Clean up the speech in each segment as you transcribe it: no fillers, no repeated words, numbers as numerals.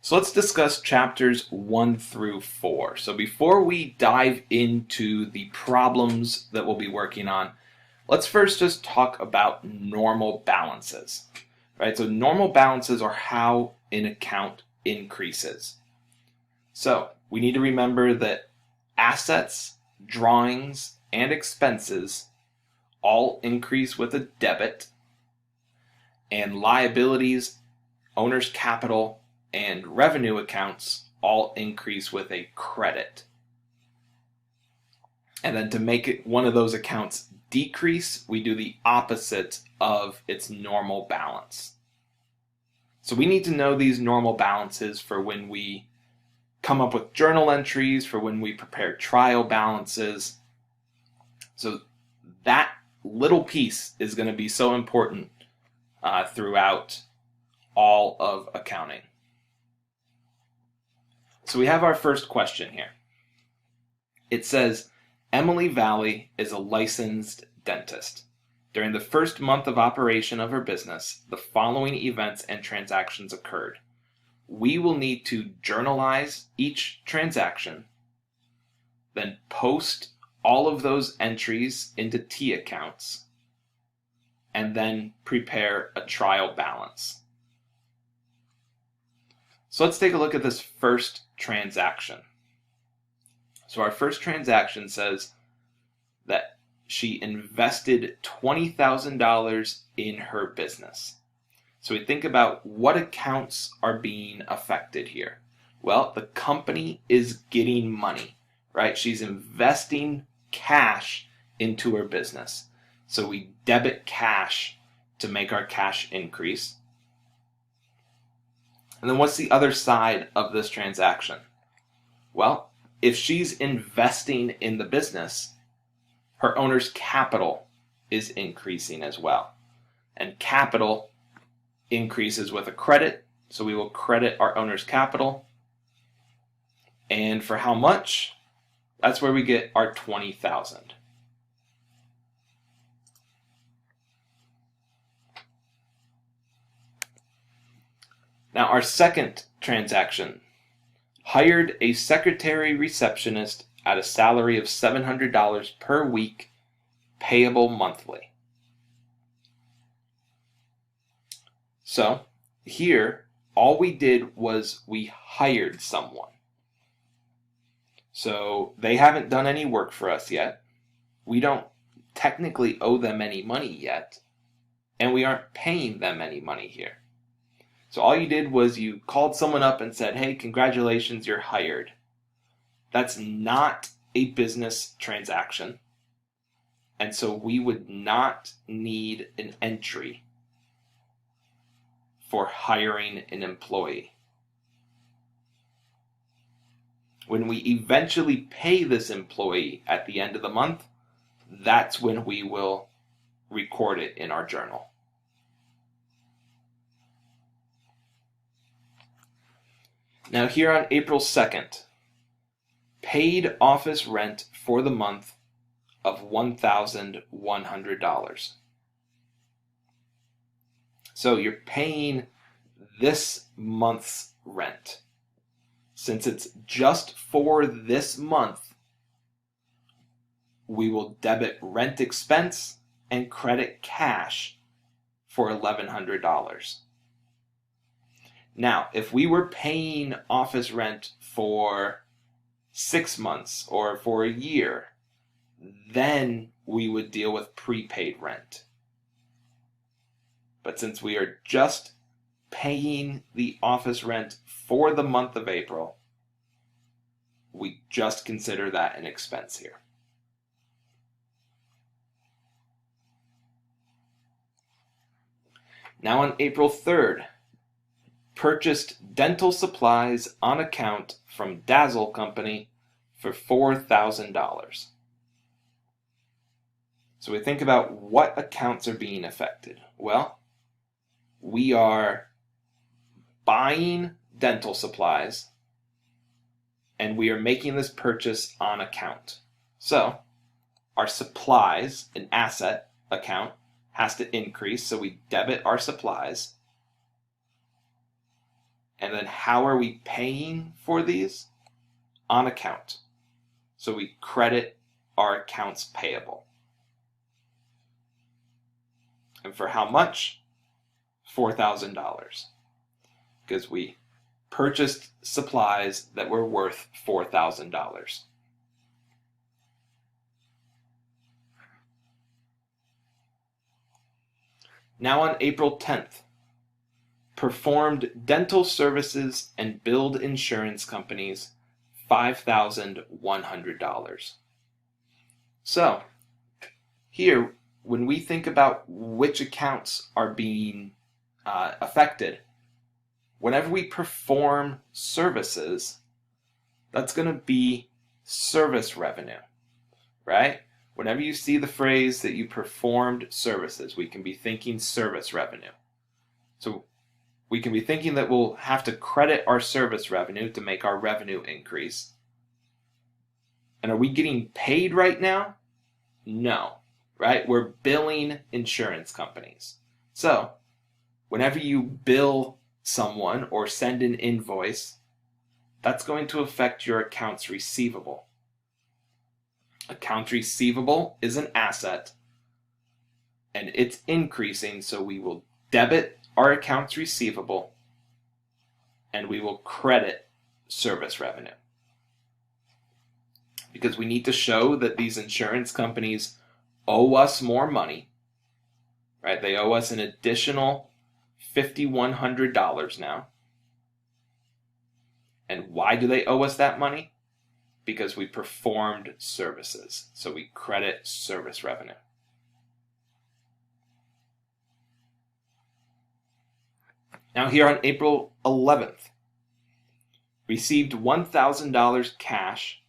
So let's discuss chapters 1 through 4. So before we dive into the problems that we'll be working on, let's first just talk about normal balances. Right? So normal balances are how an account increases. So we need to remember that assets, drawings, and expenses all increase with a debit, and liabilities, owner's capital, and revenue accounts all increase with a credit. And then to make it one of those accounts decrease, we do the opposite of its normal balance. So we need to know these normal balances for when we come up with journal entries, for when we prepare trial balances. So that little piece is going to be so important throughout all of accounting. So we have our first question here. It says, Emily Valley is a licensed dentist. During the first month of operation of her business, the following events and transactions occurred. We will need to journalize each transaction, then post all of those entries into T accounts, and then prepare a trial balance. So let's take a look at this first transaction. So our first transaction says that she invested $20,000 in her business. So we think about what accounts are being affected here. Well, the company is getting money, right? She's investing cash into her business. So we debit cash to make our cash increase. And then what's the other side of this transaction? Well, if she's investing in the business, her owner's capital is increasing as well. And capital increases with a credit, so we will credit our owner's capital. And for how much? That's where we get our $20,000. Now our second transaction, hired a secretary receptionist at a salary of $700 per week, payable monthly. So here, all we did was we hired someone. So they haven't done any work for us yet. We don't technically owe them any money yet, and we aren't paying them any money here. So all you did was you called someone up and said, hey, congratulations, you're hired. That's not a business transaction. And so we would not need an entry for hiring an employee. When we eventually pay this employee at the end of the month, that's when we will record it in our journal. Now here on April 2nd, paid office rent for the month of $1,100. So you're paying this month's rent. Since it's just for this month, we will debit rent expense and credit cash for $1,100. Now, if we were paying office rent for 6 months or for a year, then we would deal with prepaid rent. But since we are just paying the office rent for the month of April, we just consider that an expense here. Now on April 3rd, purchased dental supplies on account from Dazzle Company for $4,000. So we think about what accounts are being affected. Well, we are buying dental supplies and we are making this purchase on account. So our supplies, an asset account, has to increase, so we debit our supplies. And then how are we paying for these? On account. So we credit our accounts payable. And for how much? $4,000. Because we purchased supplies that were worth $4,000. Now on April 10th, performed dental services and billed insurance companies $5,100. So, here, when we think about which accounts are being affected, whenever we perform services, that's going to be service revenue, right? Whenever you see the phrase that you performed services, we can be thinking service revenue. So we can be thinking that we'll have to credit our service revenue to make our revenue increase. And are we getting paid right now? No, right? We're billing insurance companies. So whenever you bill someone or send an invoice, that's going to affect your accounts receivable. Accounts receivable is an asset, and it's increasing, so we will debit our accounts receivable, and we will credit service revenue. Because we need to show that these insurance companies owe us more money, right? They owe us an additional $5,100 now. And why do they owe us that money? Because we performed services. So we credit service revenue. Now here on April 11th, received $1,000 cash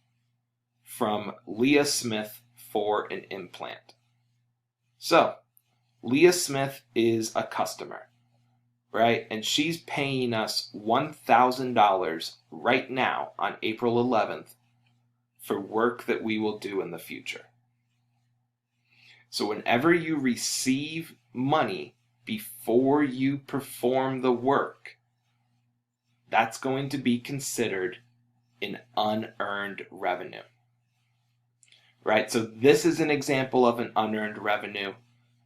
from Leah Smith for an implant. So Leah Smith is a customer, right? And she's paying us $1,000 right now on April 11th for work that we will do in the future. So whenever you receive money before you perform the work, that's going to be considered an unearned revenue. Right? So this is an example of an unearned revenue.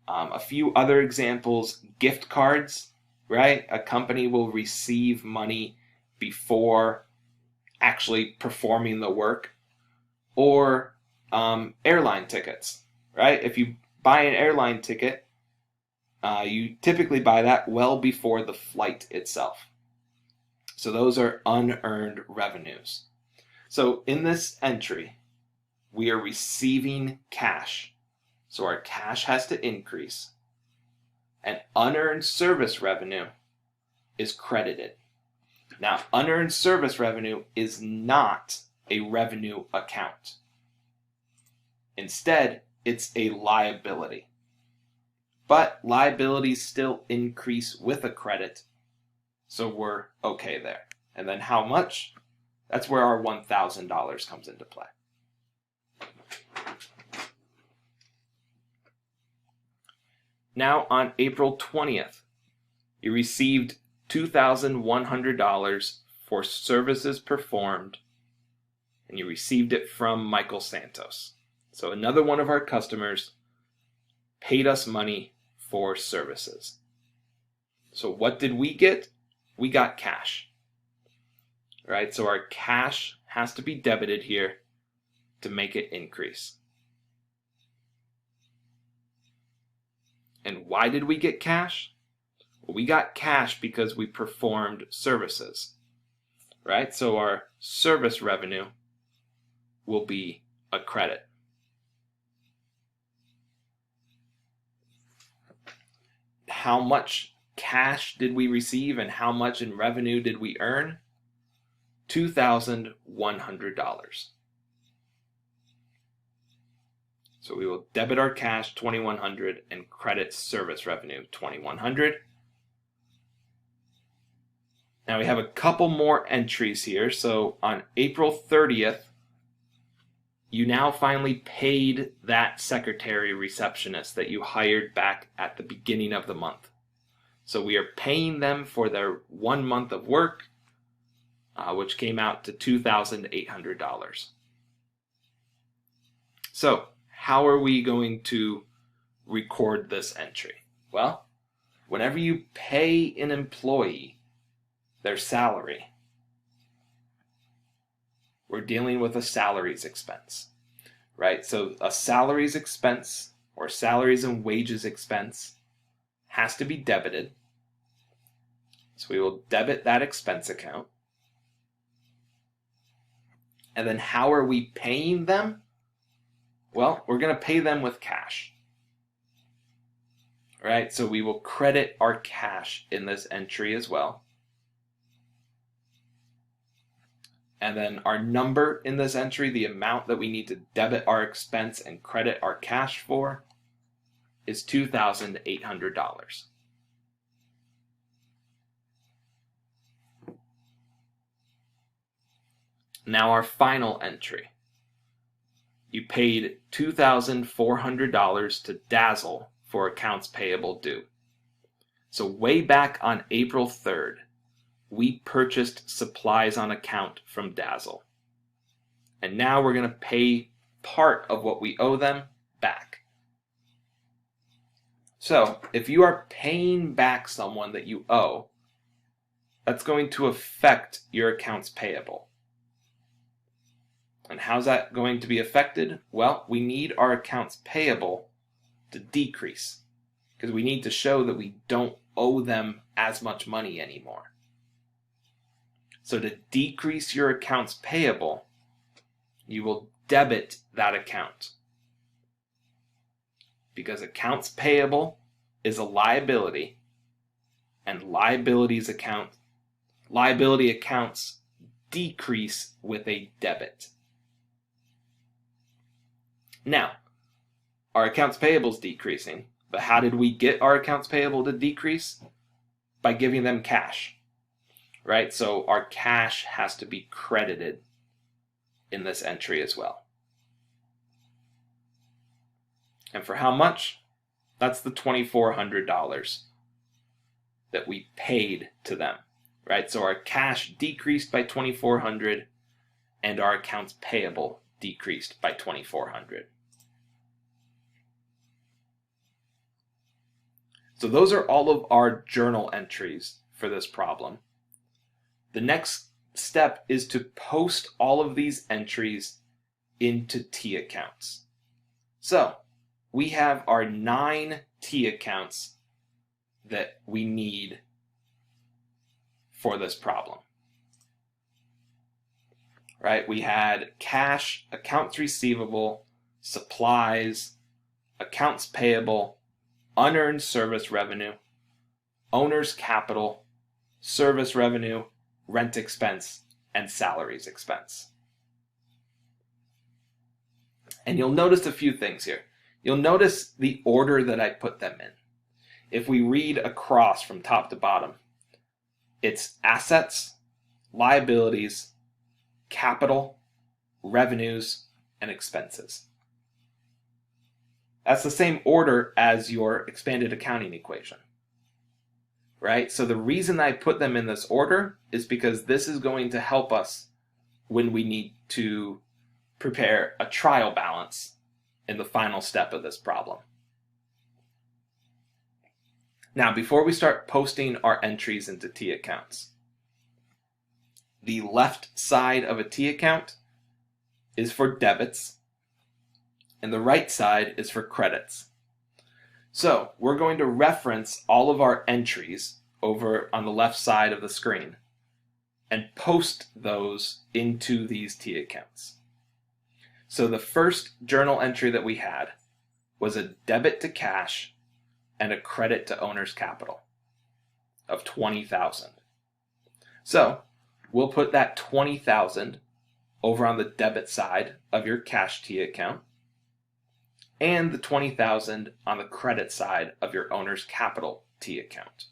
A few other examples, gift cards, right? A company will receive money before actually performing the work. Or airline tickets, right? If you buy an airline ticket, you typically buy that well before the flight itself. So those are unearned revenues. So in this entry, we are receiving cash. So our cash has to increase. And unearned service revenue is credited. Now, unearned service revenue is not a revenue account. Instead, it's a liability. But liabilities still increase with a credit, so we're okay there. And then how much? That's where our $1,000 comes into play. Now on April 20th, you received $2,100 for services performed, and you received it from Michael Santos. So another one of our customers paid us money for services. So what did we get? We got cash. Right? So our cash has to be debited here to make it increase. And why did we get cash? Well, we got cash because we performed services. Right? So our service revenue will be a credit. How much cash did we receive and how much in revenue did we earn? $2,100. So we will debit our cash $2,100 and credit service revenue $2,100. Now we have a couple more entries here. So on April 30th, you now finally paid that secretary receptionist that you hired back at the beginning of the month. So we are paying them for their 1 month of work, which came out to $2,800. So how are we going to record this entry? Well, whenever you pay an employee their salary, we're dealing with a salaries expense, right? So a salaries expense or salaries and wages expense has to be debited. So we will debit that expense account. And then how are we paying them? Well, we're going to pay them with cash. Right? So we will credit our cash in this entry as well. And then our number in this entry, the amount that we need to debit our expense and credit our cash for, is $2,800. Now our final entry. You paid $2,400 to Dazzle for accounts payable due. So way back on April 3rd, we purchased supplies on account from Dazzle. And now we're going to pay part of what we owe them back. So if you are paying back someone that you owe, that's going to affect your accounts payable. And how's that going to be affected? Well, we need our accounts payable to decrease because we need to show that we don't owe them as much money anymore. So to decrease your accounts payable, you will debit that account because accounts payable is a liability, and liability accounts decrease with a debit. Now, our accounts payable is decreasing, but how did we get our accounts payable to decrease? By giving them cash, right? So our cash has to be credited in this entry as well. And for how much? That's the $2,400 that we paid to them, right? So our cash decreased by $2,400 and our accounts payable decreased by $2,400. So those are all of our journal entries for this problem. The next step is to post all of these entries into T accounts. So we have our 9 T accounts that we need for this problem. Right? We had cash, accounts receivable, supplies, accounts payable, unearned service revenue, owner's capital, service revenue, rent expense, and salaries expense. And you'll notice a few things here. You'll notice the order that I put them in. If we read across from top to bottom, it's assets, liabilities, capital, revenues, and expenses. That's the same order as your expanded accounting equation, right? So the reason I put them in this order is because this is going to help us when we need to prepare a trial balance in the final step of this problem. Now, before we start posting our entries into T accounts, the left side of a T account is for debits, and the right side is for credits. So we're going to reference all of our entries over on the left side of the screen and post those into these T accounts. So the first journal entry that we had was a debit to cash and a credit to owner's capital of $20,000. So we'll put that $20,000 over on the debit side of your cash T account and the $20,000 on the credit side of your owner's capital T account.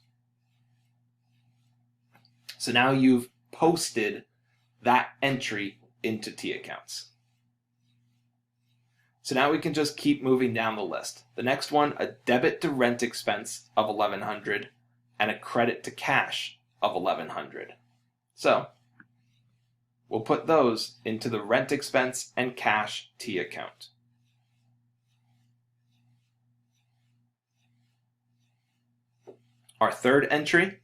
So now you've posted that entry into T accounts. So now we can just keep moving down the list. The next one, a debit to rent expense of $1,100 and a credit to cash of $1,100. So we'll put those into the rent expense and cash T account. Our third entry,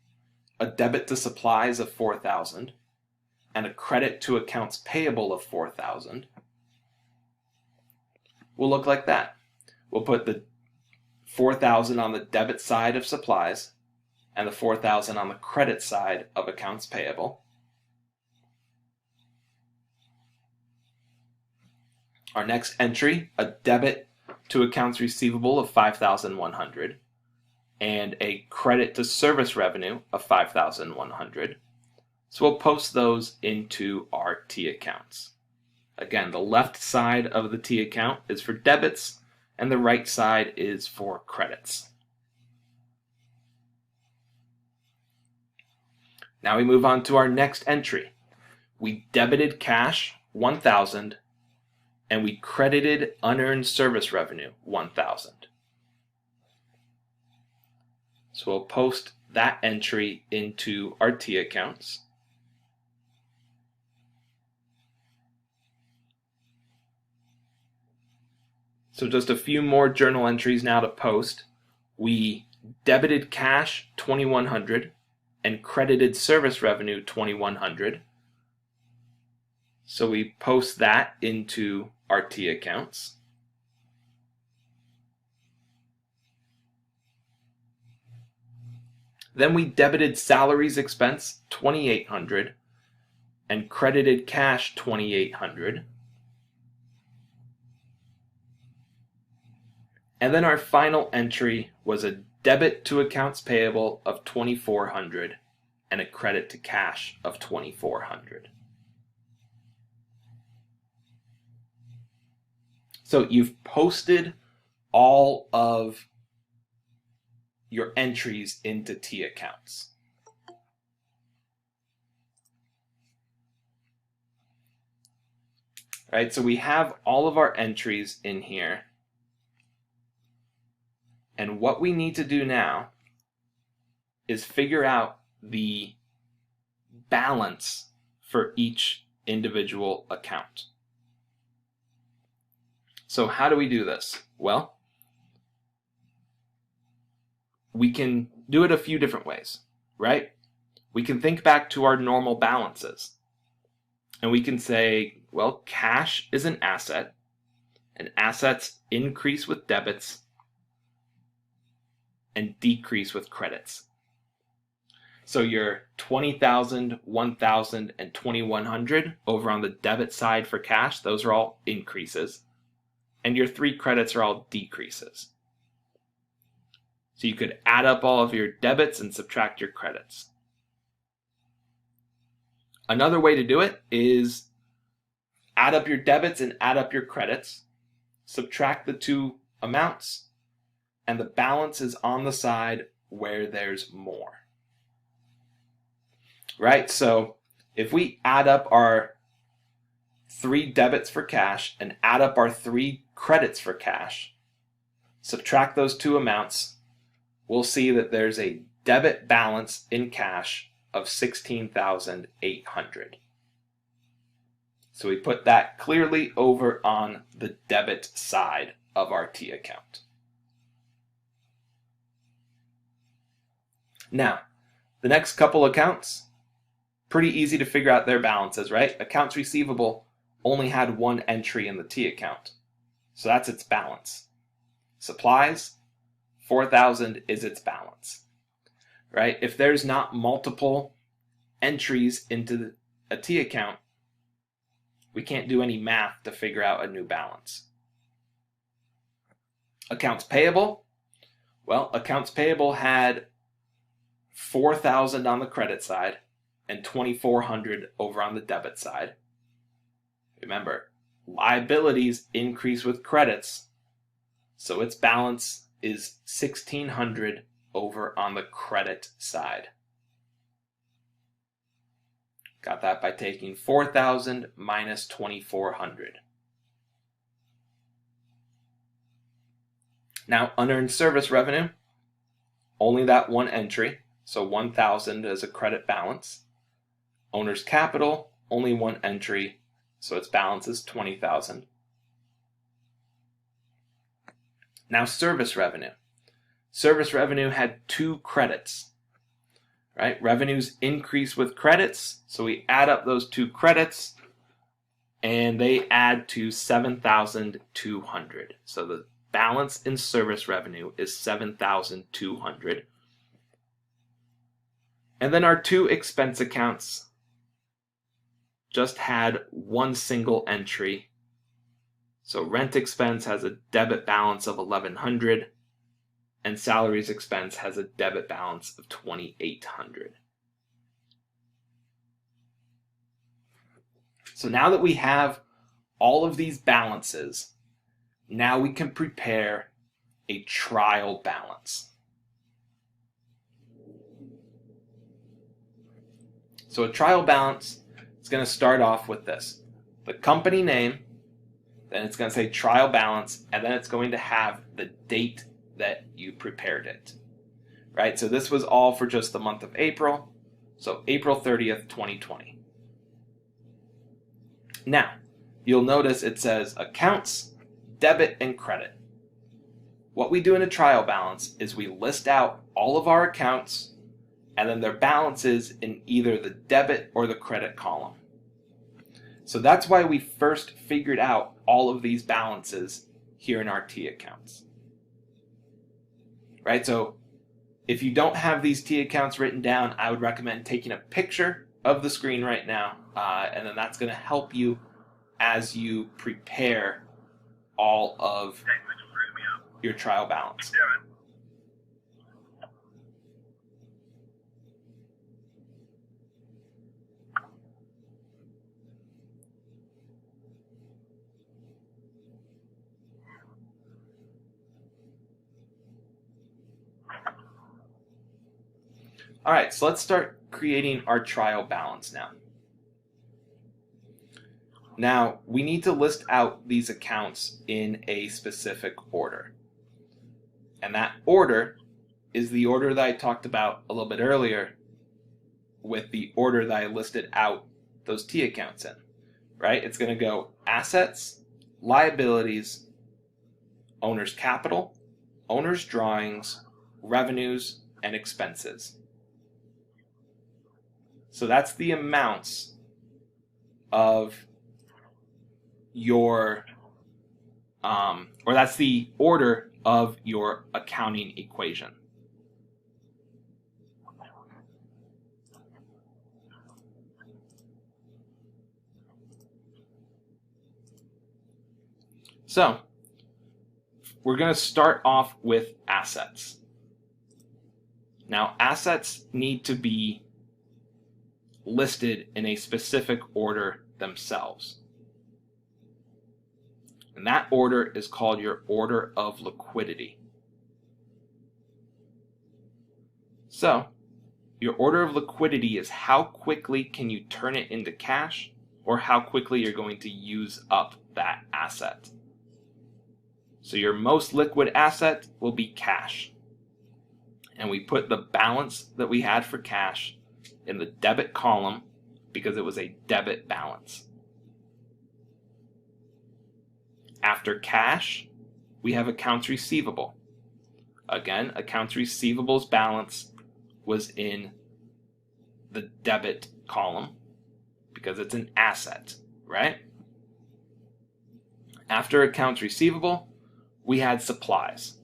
a debit to supplies of $4,000 and a credit to accounts payable of $4,000, will look like that. We'll put the $4,000 on the debit side of supplies and the $4,000 on the credit side of accounts payable. Our next entry, a debit to accounts receivable of $5,100 and a credit to service revenue of $5,100. So we'll post those into our T accounts. Again, the left side of the T account is for debits and the right side is for credits. Now we move on to our next entry. We debited cash $1,000 and we credited unearned service revenue $1,000. So we'll post that entry into our T accounts. So just a few more journal entries now to post. We debited cash $2,100 and credited service revenue $2,100. So we post that into our T accounts. Then we debited salaries expense $2,800 and credited cash $2,800. And then our final entry was a debit to accounts payable of $2,400 and a credit to cash of $2,400. So you've posted all of your entries into T accounts. Right, so we have all of our entries in here. And what we need to do now is figure out the balance for each individual account. So how do we do this? Well, we can do it a few different ways, right? We can think back to our normal balances. And we can say, well, cash is an asset, and assets increase with debits and decrease with credits. So your $20,000, $1,000, and $2,100 over on the debit side for cash, those are all increases. And your 3 credits are all decreases. So you could add up all of your debits and subtract your credits. Another way to do it is add up your debits and add up your credits, subtract the two amounts, and the balance is on the side where there's more. Right? So if we add up our 3 debits for cash and add up our 3 credits for cash, subtract those two amounts, we'll see that there's a debit balance in cash of $16,800. So we put that clearly over on the debit side of our T account. Now, the next couple accounts, pretty easy to figure out their balances, right? Accounts receivable only had 1 entry in the T account, so that's its balance. Supplies, $4,000 is its balance, right? If there's not multiple entries into a T account, we can't do any math to figure out a new balance. Accounts payable, well, accounts payable had $4,000 on the credit side and $2,400 over on the debit side. Remember, liabilities increase with credits, so its balance is $1,600 over on the credit side. Got that by taking $4,000 minus $2,400. Now, unearned service revenue, only that 1 entry, so $1,000 as a credit balance. Owner's capital, only one entry, so its balance is $20,000. Now service revenue. Service revenue had 2 credits, right? Revenues increase with credits, so we add up those 2 credits, and they add to 7,200. So the balance in service revenue is 7,200. And then our 2 expense accounts just had one single entry. So rent expense has a debit balance of 1,100, and salaries expense has a debit balance of 2,800. So now that we have all of these balances, now we can prepare a trial balance. So a trial balance is going to start off with this: the company name, then it's going to say trial balance, and then it's going to have the date that you prepared it. Right? So this was all for just the month of April. So April 30th, 2020. Now, you'll notice it says accounts, debit, and credit. What we do in a trial balance is we list out all of our accounts and then their balances in either the debit or the credit column. So that's why we first figured out all of these balances here in our T accounts. Right? So if you don't have these T accounts written down, I would recommend taking a picture of the screen right now, and then that's going to help you as you prepare all of your trial balance. All right, so let's start creating our trial balance now. Now, we need to list out these accounts in a specific order. And that order is the order that I talked about a little bit earlier with the order that I listed out those T accounts in, right? It's going to go assets, liabilities, owner's capital, owner's drawings, revenues, and expenses. So that's the amounts of your, or that's the order of your accounting equation. So we're going to start off with assets. Now, assets need to be listed in a specific order themselves. And that order is called your order of liquidity. So, your order of liquidity is how quickly can you turn it into cash, or how quickly you're going to use up that asset. So your most liquid asset will be cash. And we put the balance that we had for cash in the debit column because it was a debit balance. After cash, we have accounts receivable. Again, accounts receivables balance was in the debit column because it's an asset, right? After accounts receivable, we had supplies.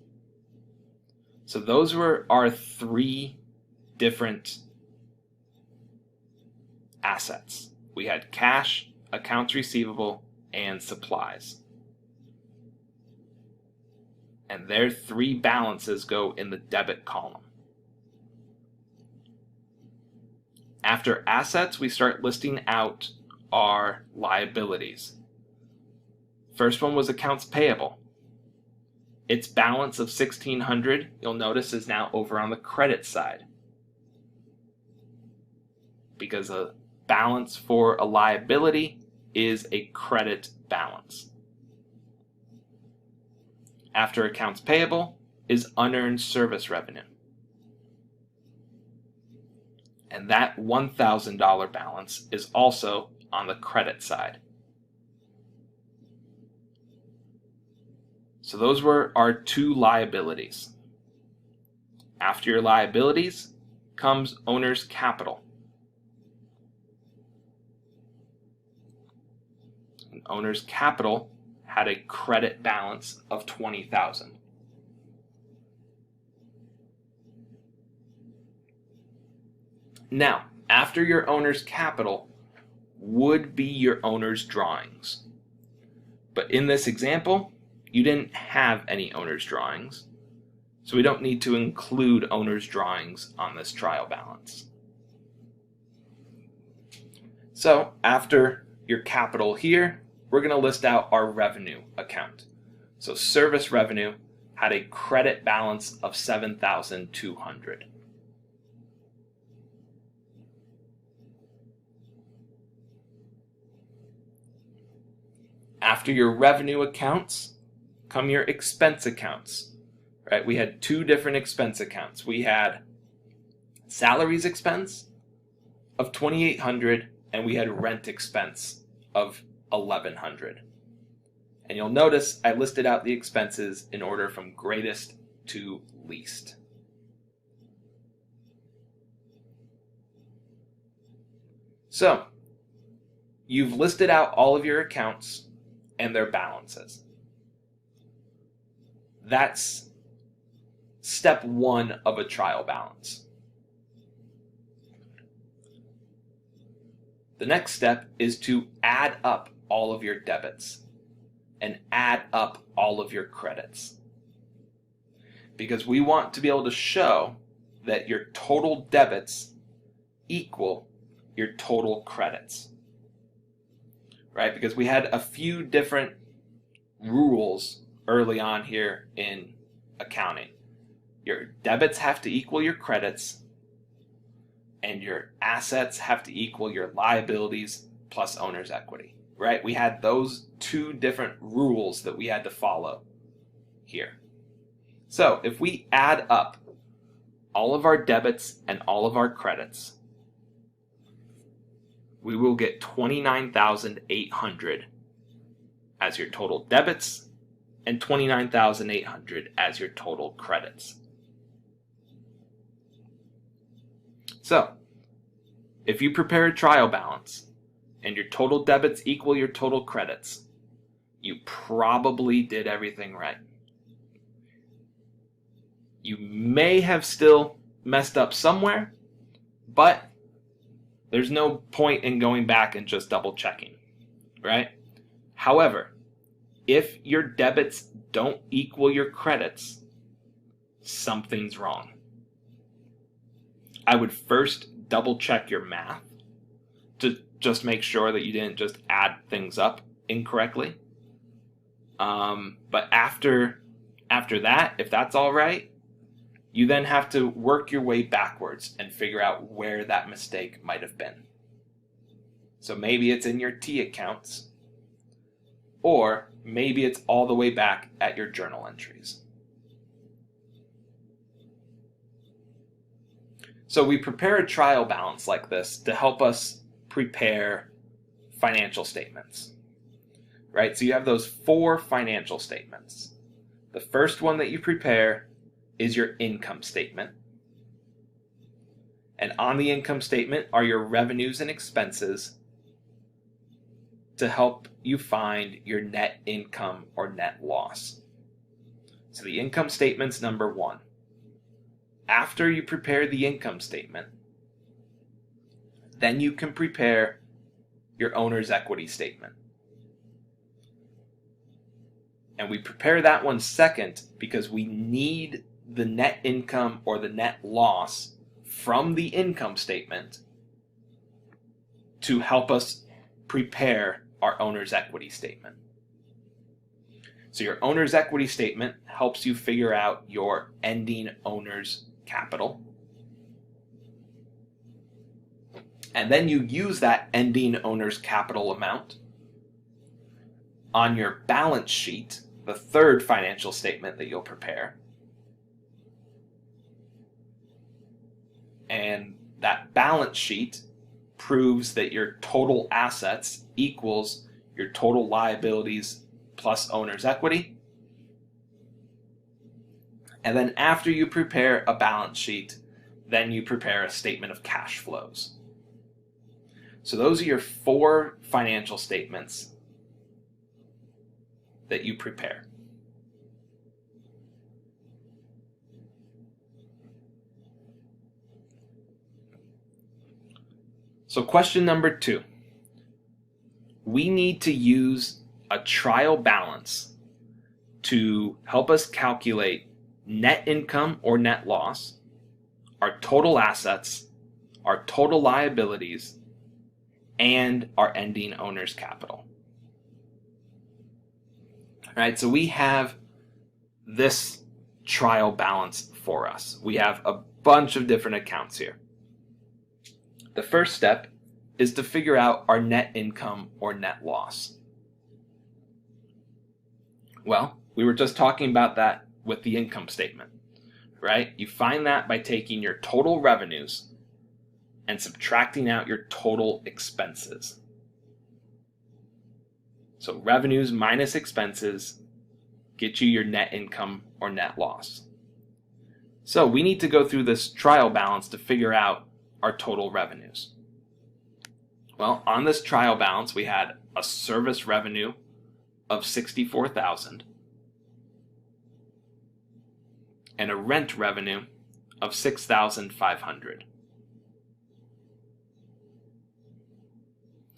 So those were our 3 different assets. We had cash, accounts receivable, and supplies. And their 3 balances go in the debit column. After assets, we start listing out our liabilities. First one was accounts payable. Its balance of $1,600, you'll notice, is now over on the credit side, because a balance for a liability is a credit balance. After accounts payable is unearned service revenue. And that $1,000 balance is also on the credit side. So those were our two liabilities. After your liabilities comes owner's capital. And owner's capital had a credit balance of $20,000. Now, after your owner's capital would be your owner's drawings. But in this example, you didn't have any owner's drawings, so we don't need to include owner's drawings on this trial balance. So after your capital here, we're going to list out our revenue account. So service revenue had a credit balance of $7,200. After your revenue accounts come your expense accounts, right? We had two different expense accounts. We had salaries expense of $2,800 and we had rent expense of $1,100. And you'll notice I listed out the expenses in order from greatest to least. So, you've listed out all of your accounts and their balances. That's step one of a trial balance. The next step is to add up all of your debits and add up all of your credits. Because we want to be able to show that your total debits equal your total credits. Right? Because we had a few different rules early on here in accounting. Your debits have to equal your credits, and your assets have to equal your liabilities plus owner's equity. Right? We had those two different rules that we had to follow here. So if we add up all of our debits and all of our credits, we will get $29,800 as your total debits and $29,800 as your total credits. So, if you prepare a trial balance and your total debits equal your total credits, you probably did everything right. You may have still messed up somewhere, but there's no point in going back and just double checking, right? However, if your debits don't equal your credits, something's wrong. I would first double check your math to just make sure that you didn't just add things up incorrectly. But after that, if that's all right, you then have to work your way backwards and figure out where that mistake might have been. So maybe it's in your T accounts, or maybe it's all the way back at your journal entries. So we prepare a trial balance like this to help us prepare financial statements, right? So you have those 4 financial statements. The first one that you prepare is your income statement. And on the income statement are your revenues and expenses to help you find your net income or net loss. So the income statement's number 1. After you prepare the income statement, then you can prepare your owner's equity statement. And we prepare that one second because we need the net income or the net loss from the income statement to help us prepare our owner's equity statement. So your owner's equity statement helps you figure out your ending owner's capital. And then you use that ending owner's capital amount on your balance sheet, the third financial statement that you'll prepare. And that balance sheet proves that your total assets equals your total liabilities plus owner's equity. And then after you prepare a balance sheet, then you prepare a statement of cash flows. So those are your 4 financial statements that you prepare. So question number 2. We need to use a trial balance to help us calculate net income or net loss, our total assets, our total liabilities, and our ending owner's capital. All right, so we have this trial balance for us. We have a bunch of different accounts here. The first step is to figure out our net income or net loss. Well, we were just talking about that with the income statement, right? You find that by taking your total revenues and subtracting out your total expenses. So revenues minus expenses get you your net income or net loss. So we need to go through this trial balance to figure out our total revenues. Well, on this trial balance, we had a service revenue of $64,000 and a rent revenue of $6,500.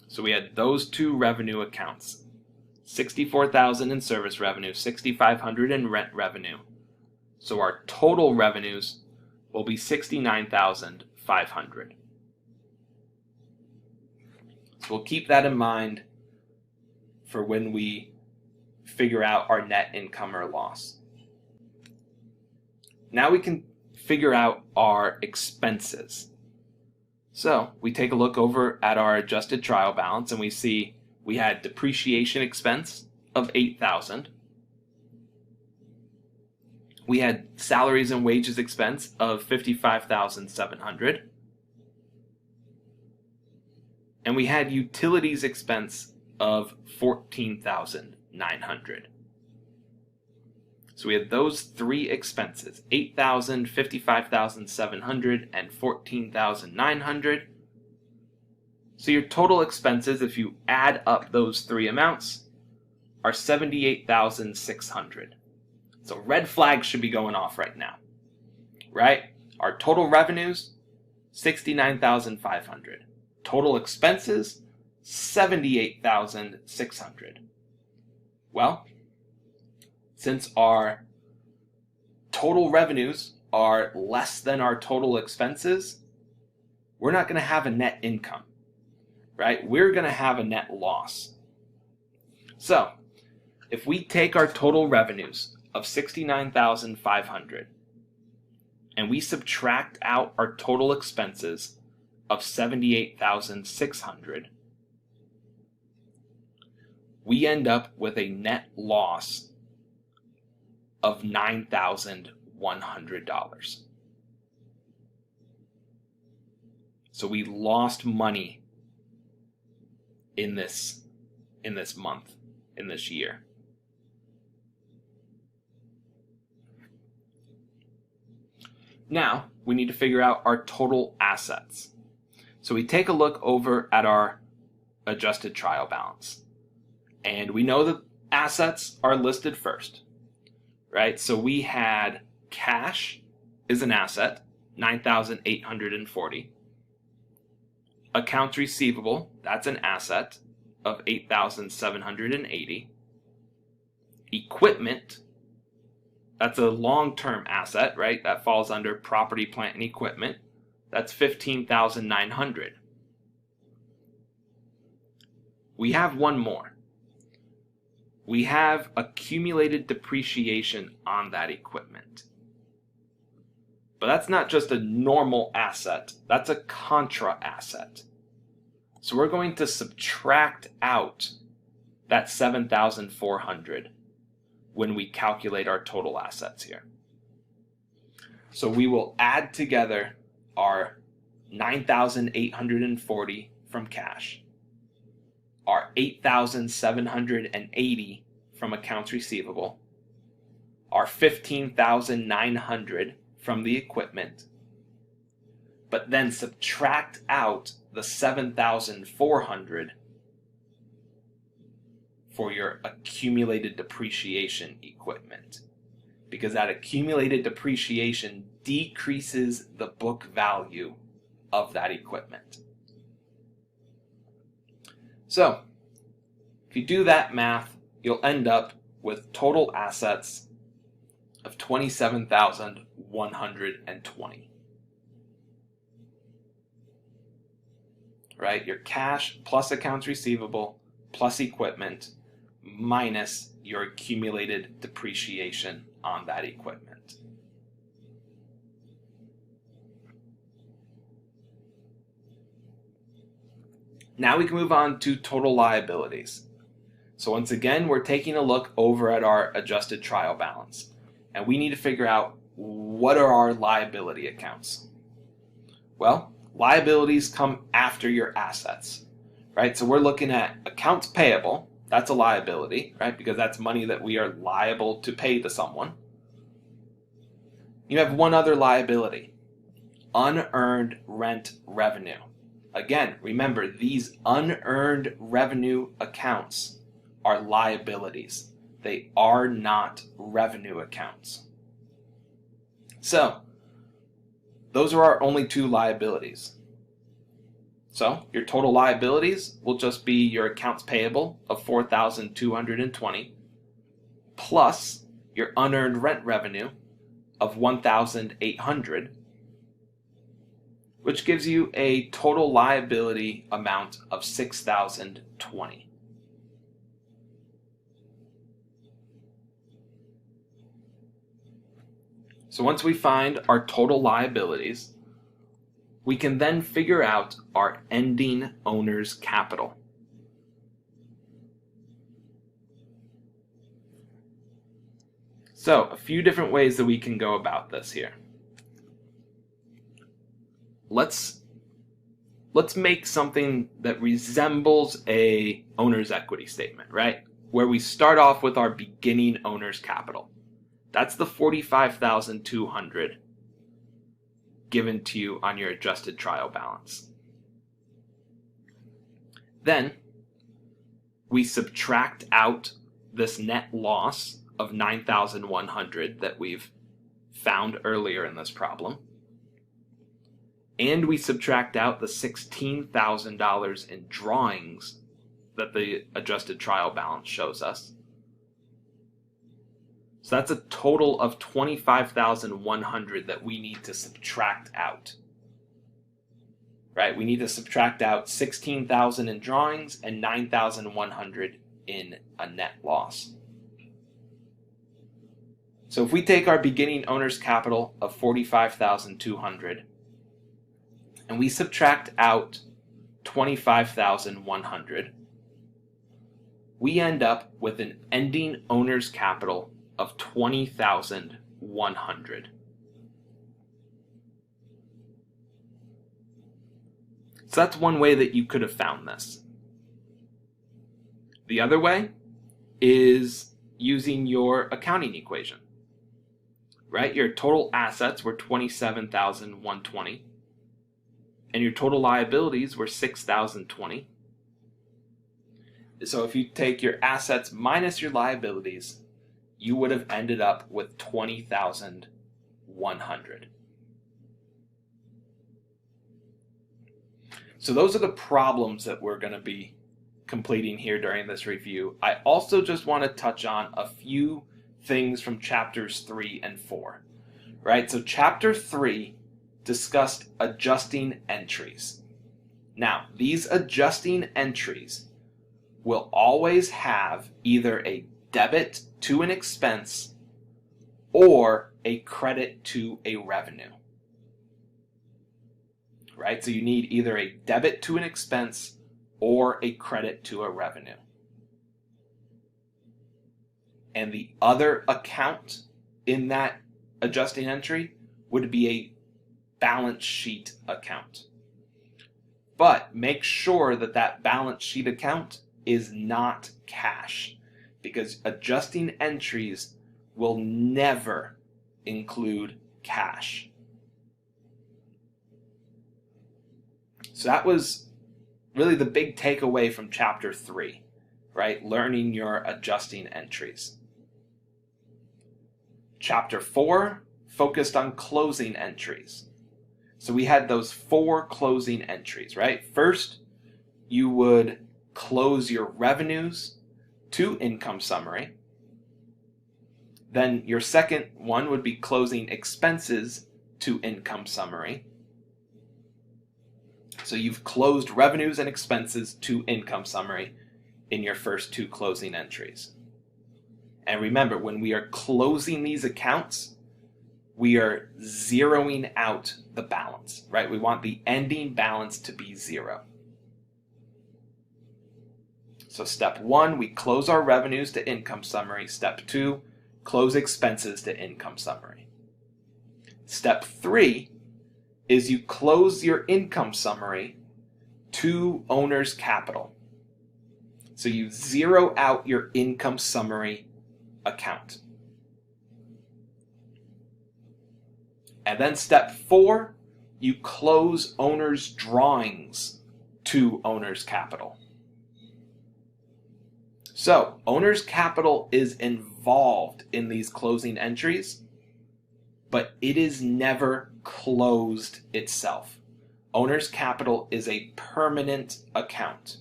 So we had those 2 revenue accounts, $64,000 in service revenue, $6,500 in rent revenue. So our total revenues will be $69,500. So we'll keep that in mind for when we figure out our net income or loss. Now we can figure out our expenses. So we take a look over at our adjusted trial balance and we see we had depreciation expense of $8,000. We had salaries and wages expense of $55,700. And we had utilities expense of $14,900. So we had those 3 expenses, $8,000, $55,700, and $14,900. So your total expenses, if you add up those 3 amounts, are $78,600. So red flags should be going off right now, right? Our total revenues, $69,500. Total expenses, $78,600. Well, since our total revenues are less than our total expenses, we're not going to have a net income, right? We're going to have a net loss. So, if we take our total revenues of $69,500 and we subtract out our total expenses of $78,600, we end up with a net loss of $9,100. So we lost money in this month, in this year. Now, we need to figure out our total assets. So we take a look over at our adjusted trial balance. And we know that assets are listed first, right? So we had cash is an asset, $9,840. Accounts receivable, that's an asset of $8,780. Equipment, that's a long-term asset, right? That falls under property, plant, and equipment. That's $15,900. We have one more. We have accumulated depreciation on that equipment. But that's not just a normal asset, that's a contra asset. So we're going to subtract out that $7,400 when we calculate our total assets here. So we will add together our $9,840 from cash, our $8,780 from accounts receivable, our $15,900 from the equipment, but then subtract out the $7,400 for your accumulated depreciation equipment, because that accumulated depreciation decreases the book value of that equipment. So, if you do that math, you'll end up with total assets of $27,120. Right? Your cash plus accounts receivable plus equipment minus your accumulated depreciation on that equipment. Now we can move on to total liabilities. So once again, we're taking a look over at our adjusted trial balance, and we need to figure out what are our liability accounts. Well, liabilities come after your assets, right? So we're looking at accounts payable. That's a liability, right? Because that's money that we are liable to pay to someone. You have one other liability, unearned rent revenue. Again, remember, these unearned revenue accounts are liabilities. They are not revenue accounts. So, those are our only two liabilities. So, your total liabilities will just be your accounts payable of $4,220 plus your unearned rent revenue of $1,800, which gives you a total liability amount of $6,020. So once we find our total liabilities, we can then figure out our ending owner's capital. So, a few different ways that we can go about this here. Let's make something that resembles a owner's equity statement, right? Where we start off with our beginning owner's capital. That's the $45,200 given to you on your adjusted trial balance. Then we subtract out this net loss of $9,100 that we've found earlier in this problem. And we subtract out the $16,000 in drawings that the adjusted trial balance shows us. So that's a total of $25,100 that we need to subtract out. Right? We need to subtract out $16,000 in drawings and $9,100 in a net loss. So if we take our beginning owner's capital of $45,200 and we subtract out $25,100, we end up with an ending owner's capital of $20,100. So that's one way that you could have found this. The other way is using your accounting equation. Right? Your total assets were $27,120 and your total liabilities were $6,020. So if you take your assets minus your liabilities, you would have ended up with $20,100. So those are the problems that we're going to be completing here during this review. I also just want to touch on a few things from chapters 3 and 4. Right? So chapter 3 discussed adjusting entries. Now, these adjusting entries will always have either a debit to an expense or a credit to a revenue. Right? So you need either a debit to an expense or a credit to a revenue. And the other account in that adjusting entry would be a balance sheet account. But make sure that that balance sheet account is not cash, because adjusting entries will never include cash. So that was really the big takeaway from chapter 3, right? Learning your adjusting entries. Chapter 4 focused on closing entries. So we had those 4 closing entries, right? First, you would close your revenues to income summary. Then your second one would be closing expenses to income summary. So you've closed revenues and expenses to income summary in your first 2 closing entries. And remember, when we are closing these accounts, we are zeroing out the balance, right? We want the ending balance to be 0. So step 1, we close our revenues to income summary. Step 2, close expenses to income summary. Step 3 is you close your income summary to owner's capital. So you zero out your income summary account. And then step 4, you close owner's drawings to owner's capital. So owner's capital is involved in these closing entries, but it is never closed itself. Owner's capital is a permanent account.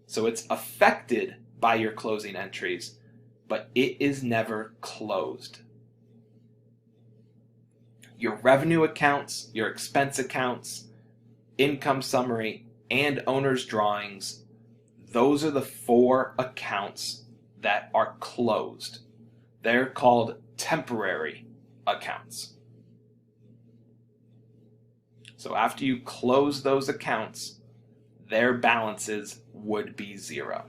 So it's affected by your closing entries, but it is never closed. Your revenue accounts, your expense accounts, income summary, and owner's drawings, those are the 4 accounts that are closed. They're called temporary accounts. So after you close those accounts, their balances would be 0.